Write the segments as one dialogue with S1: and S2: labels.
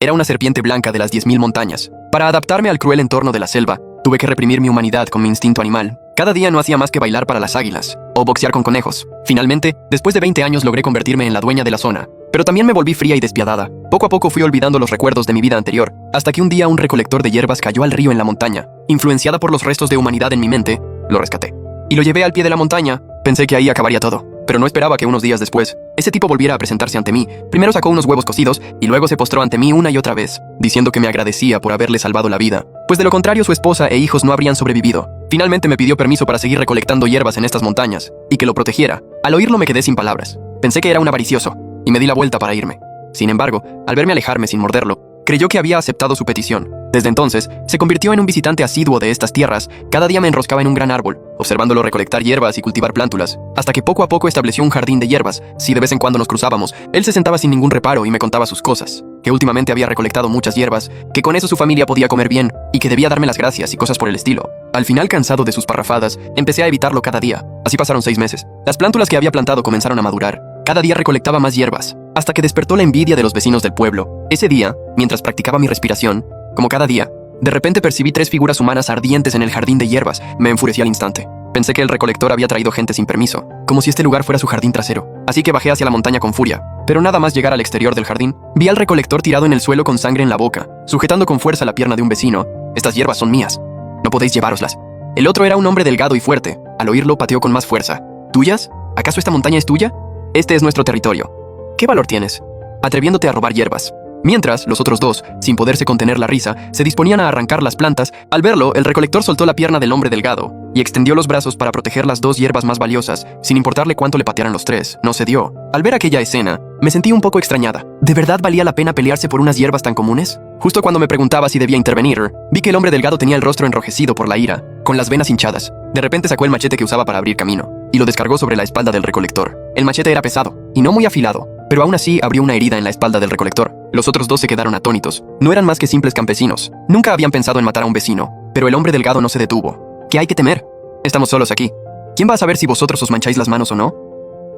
S1: Era una serpiente blanca de las 10.000 montañas. Para adaptarme al cruel entorno de la selva, tuve que reprimir mi humanidad con mi instinto animal. Cada día no hacía más que bailar para las águilas o boxear con conejos. Finalmente, después de 20 años logré convertirme en la dueña de la zona. Pero también me volví fría y despiadada. Poco a poco fui olvidando los recuerdos de mi vida anterior, hasta que un día un recolector de hierbas cayó al río en la montaña. Influenciada por los restos de humanidad en mi mente, lo rescaté. Y lo llevé al pie de la montaña. Pensé que ahí acabaría todo, pero no esperaba que unos días después, ese tipo volviera a presentarse ante mí. Primero sacó unos huevos cocidos y luego se postró ante mí una y otra vez, diciendo que me agradecía por haberle salvado la vida, pues de lo contrario su esposa e hijos no habrían sobrevivido. Finalmente me pidió permiso para seguir recolectando hierbas en estas montañas, y que lo protegiera. Al oírlo me quedé sin palabras. Pensé que era un avaricioso, y me di la vuelta para irme. Sin embargo, al verme alejarme sin morderlo, creyó que había aceptado su petición. Desde entonces, se convirtió en un visitante asiduo de estas tierras. Cada día me enroscaba en un gran árbol, observándolo recolectar hierbas y cultivar plántulas, hasta que poco a poco estableció un jardín de hierbas. Si de vez en cuando nos cruzábamos, él se sentaba sin ningún reparo y me contaba sus cosas, que últimamente había recolectado muchas hierbas, que con eso su familia podía comer bien, y que debía darme las gracias y cosas por el estilo. Al final, cansado de sus parrafadas, empecé a evitarlo cada día. Así pasaron 6 meses. Las plántulas que había plantado comenzaron a madurar. Cada día recolectaba más hierbas, hasta que despertó la envidia de los vecinos del pueblo. Ese día, mientras practicaba mi respiración, como cada día, de repente percibí 3 figuras humanas ardientes en el jardín de hierbas. Me enfurecí al instante. Pensé que el recolector había traído gente sin permiso, como si este lugar fuera su jardín trasero. Así que bajé hacia la montaña con furia. Pero nada más llegar al exterior del jardín, vi al recolector tirado en el suelo con sangre en la boca, sujetando con fuerza la pierna de un vecino. Estas hierbas son mías. No podéis llevároslas. El otro era un hombre delgado y fuerte. Al oírlo, pateó con más fuerza. ¿Tuyas? ¿Acaso esta montaña es tuya? Este es nuestro territorio. ¿Qué valor tienes? Atreviéndote a robar hierbas. Mientras, los otros dos, sin poderse contener la risa, se disponían a arrancar las plantas. Al verlo, el recolector soltó la pierna del hombre delgado y extendió los brazos para proteger las 2 hierbas más valiosas, sin importarle cuánto le patearan los 3. No cedió. Al ver aquella escena, me sentí un poco extrañada. ¿De verdad valía la pena pelearse por unas hierbas tan comunes? Justo cuando me preguntaba si debía intervenir, vi que el hombre delgado tenía el rostro enrojecido por la ira, con las venas hinchadas. De repente sacó el machete que usaba para abrir camino, y lo descargó sobre la espalda del recolector. El machete era pesado, y no muy afilado, pero aún así abrió una herida en la espalda del recolector. Los otros 2 se quedaron atónitos. No eran más que simples campesinos. Nunca habían pensado en matar a un vecino, pero el hombre delgado no se detuvo. ¿Qué hay que temer? Estamos solos aquí. ¿Quién va a saber si vosotros os mancháis las manos o no?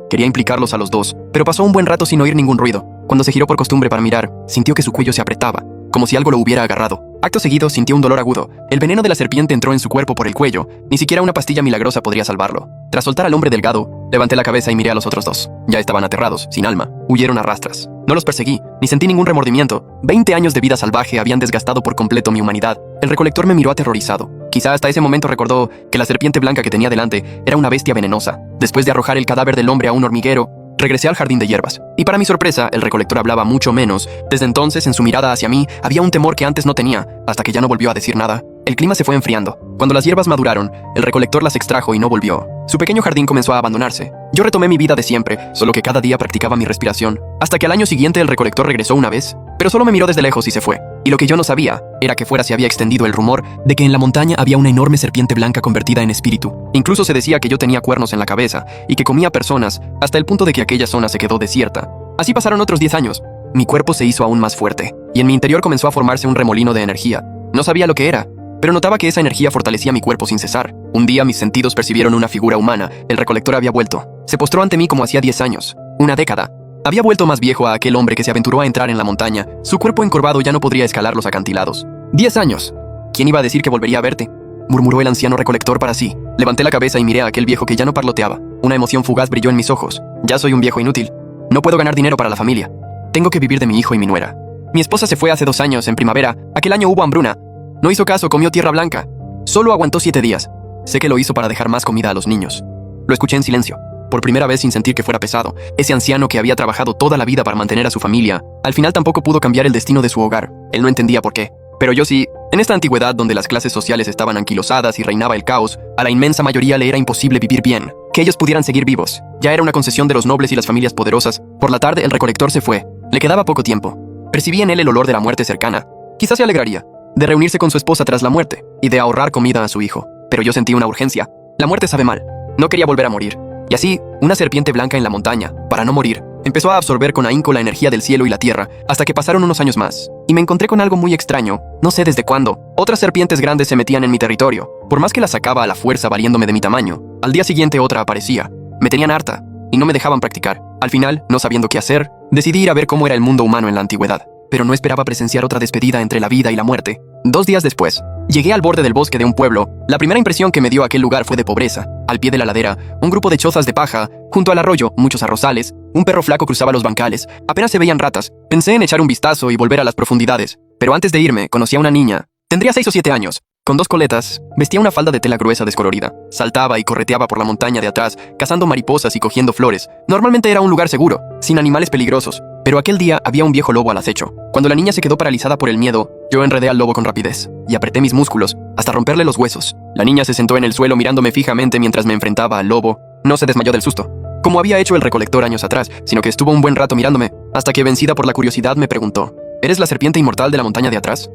S1: Quería implicarlos a los 2, pero pasó un buen rato sin oír ningún ruido. Cuando se giró por costumbre para mirar, sintió que su cuello se apretaba, como si algo lo hubiera agarrado. Acto seguido, sintió un dolor agudo. El veneno de la serpiente entró en su cuerpo por el cuello. Ni siquiera una pastilla milagrosa podría salvarlo. Tras soltar al hombre delgado, levanté la cabeza y miré a los otros 2. Ya estaban aterrados, sin alma. Huyeron a rastras. No los perseguí, ni sentí ningún remordimiento. 20 años de vida salvaje habían desgastado por completo mi humanidad. El recolector me miró aterrorizado. Quizá hasta ese momento recordó que la serpiente blanca que tenía delante era una bestia venenosa. Después de arrojar el cadáver del hombre a un hormiguero, regresé al jardín de hierbas. Y para mi sorpresa, el recolector hablaba mucho menos. Desde entonces, en su mirada hacia mí, había un temor que antes no tenía, hasta que ya no volvió a decir nada. El clima se fue enfriando. Cuando las hierbas maduraron, el recolector las extrajo y no volvió. Su pequeño jardín comenzó a abandonarse. Yo retomé mi vida de siempre, solo que cada día practicaba mi respiración. Hasta que al año siguiente el recolector regresó una vez, pero solo me miró desde lejos y se fue. Y lo que yo no sabía era que fuera se había extendido el rumor de que en la montaña había una enorme serpiente blanca convertida en espíritu. Incluso se decía que yo tenía cuernos en la cabeza y que comía personas, hasta el punto de que aquella zona se quedó desierta. Así pasaron otros 10 años. Mi cuerpo se hizo aún más fuerte, y en mi interior comenzó a formarse un remolino de energía. No sabía lo que era, pero notaba que esa energía fortalecía mi cuerpo sin cesar. Un día mis sentidos percibieron una figura humana. El recolector había vuelto. Se postró ante mí como hacía 10 años, una década. Había vuelto más viejo a aquel hombre que se aventuró a entrar en la montaña. Su cuerpo encorvado ya no podría escalar los acantilados. 10 años. ¿Quién iba a decir que volvería a verte? Murmuró el anciano recolector para sí. Levanté la cabeza y miré a aquel viejo que ya no parloteaba. Una emoción fugaz brilló en mis ojos. Ya soy un viejo inútil. No puedo ganar dinero para la familia. Tengo que vivir de mi hijo y mi nuera. Mi esposa se fue hace 2 años, en primavera. Aquel año hubo hambruna. No hizo caso, comió tierra blanca. Solo aguantó 7 días. Sé que lo hizo para dejar más comida a los niños. Lo escuché en silencio, por primera vez sin sentir que fuera pesado. Ese anciano que había trabajado toda la vida para mantener a su familia, al final tampoco pudo cambiar el destino de su hogar. Él no entendía por qué. Pero yo sí. En esta antigüedad donde las clases sociales estaban anquilosadas y reinaba el caos, a la inmensa mayoría le era imposible vivir bien. Que ellos pudieran seguir vivos. Ya era una concesión de los nobles y las familias poderosas. Por la tarde el recolector se fue. Le quedaba poco tiempo. Percibí en él el olor de la muerte cercana. Quizás se alegraría de reunirse con su esposa tras la muerte y de ahorrar comida a su hijo. Pero yo sentí una urgencia. La muerte sabe mal. No quería volver a morir. Y así, una serpiente blanca en la montaña, para no morir, empezó a absorber con ahínco la energía del cielo y la tierra, hasta que pasaron unos años más. Y me encontré con algo muy extraño. No sé desde cuándo. Otras serpientes grandes se metían en mi territorio. Por más que las sacaba a la fuerza valiéndome de mi tamaño, al día siguiente otra aparecía. Me tenían harta y no me dejaban practicar. Al final, no sabiendo qué hacer, decidí ir a ver cómo era el mundo humano en la antigüedad. pero no esperaba presenciar otra despedida entre la vida y la muerte. 2 días después, llegué al borde del bosque de un pueblo. La primera impresión que me dio aquel lugar fue de pobreza. Al pie de la ladera, un grupo de chozas de paja, junto al arroyo, muchos arrozales, un perro flaco cruzaba los bancales, apenas se veían ratas. Pensé en echar un vistazo y volver a las profundidades, pero antes de irme, conocí a una niña. Tendría 6 o 7 años. Con 2 coletas, vestía una falda de tela gruesa descolorida. Saltaba y correteaba por la montaña de atrás, cazando mariposas y cogiendo flores. Normalmente era un lugar seguro, sin animales peligrosos, pero aquel día había un viejo lobo al acecho. Cuando la niña se quedó paralizada por el miedo, yo enredé al lobo con rapidez y apreté mis músculos hasta romperle los huesos. La niña se sentó en el suelo mirándome fijamente mientras me enfrentaba al lobo. No se desmayó del susto, como había hecho el recolector años atrás, sino que estuvo un buen rato mirándome, hasta que, vencida por la curiosidad, me preguntó: ¿Eres la serpiente inmortal de la montaña de atrás?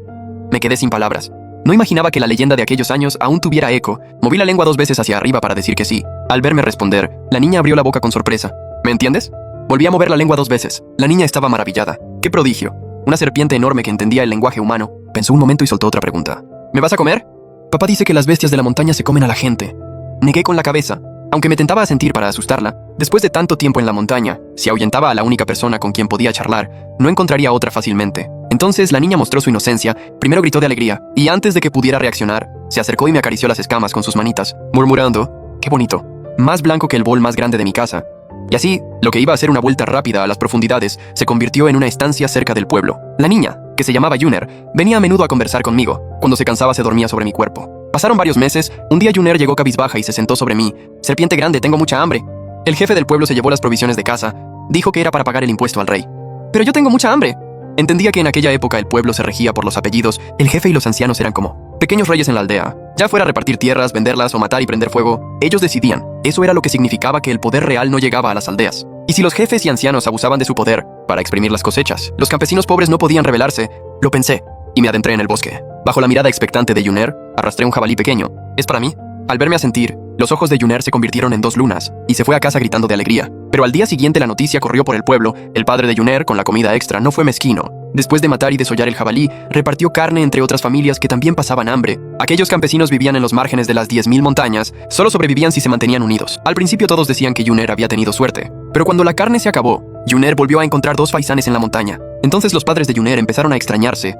S1: Me quedé sin palabras. No imaginaba que la leyenda de aquellos años aún tuviera eco. Moví la lengua 2 veces hacia arriba para decir que sí. Al verme responder, la niña abrió la boca con sorpresa. ¿Me entiendes? Volví a mover la lengua 2 veces. La niña estaba maravillada. ¡Qué prodigio! Una serpiente enorme que entendía el lenguaje humano. Pensó un momento y soltó otra pregunta. ¿Me vas a comer? Papá dice que las bestias de la montaña se comen a la gente. Negué con la cabeza, aunque me tentaba asentir para asustarla. Después de tanto tiempo en la montaña, si ahuyentaba a la única persona con quien podía charlar, no encontraría otra fácilmente. Entonces la niña mostró su inocencia, primero gritó de alegría, y antes de que pudiera reaccionar, se acercó y me acarició las escamas con sus manitas, murmurando: ¡qué bonito! Más blanco que el bol más grande de mi casa. Y así, lo que iba a ser una vuelta rápida a las profundidades, se convirtió en una estancia cerca del pueblo. La niña, que se llamaba Juner, venía a menudo a conversar conmigo. Cuando se cansaba se dormía sobre mi cuerpo. Pasaron varios meses. Un día Juner llegó cabizbaja y se sentó sobre mí. «Serpiente grande, tengo mucha hambre». El jefe del pueblo se llevó las provisiones de casa. Dijo que era para pagar el impuesto al rey. «Pero yo tengo mucha hambre». Entendía que en aquella época el pueblo se regía por los apellidos. El jefe y los ancianos eran como pequeños reyes en la aldea. Ya fuera repartir tierras, venderlas o matar y prender fuego, ellos decidían. Eso era lo que significaba que el poder real no llegaba a las aldeas. Y si los jefes y ancianos abusaban de su poder para exprimir las cosechas, los campesinos pobres no podían rebelarse. Lo pensé y me adentré en el bosque. Bajo la mirada expectante de Juner, arrastré un jabalí pequeño. ¿Es para mí? Al verme asentir, los ojos de Juner se convirtieron en 2 lunas y se fue a casa gritando de alegría. Pero al día siguiente la noticia corrió por el pueblo. El padre de Juner, con la comida extra, no fue mezquino. Después de matar y desollar el jabalí, repartió carne entre otras familias que también pasaban hambre. Aquellos campesinos vivían en los márgenes de las 10.000 montañas. Solo sobrevivían si se mantenían unidos. Al principio todos decían que Juner había tenido suerte. Pero cuando la carne se acabó, Juner volvió a encontrar 2 faisanes en la montaña. Entonces los padres de Juner empezaron a extrañarse.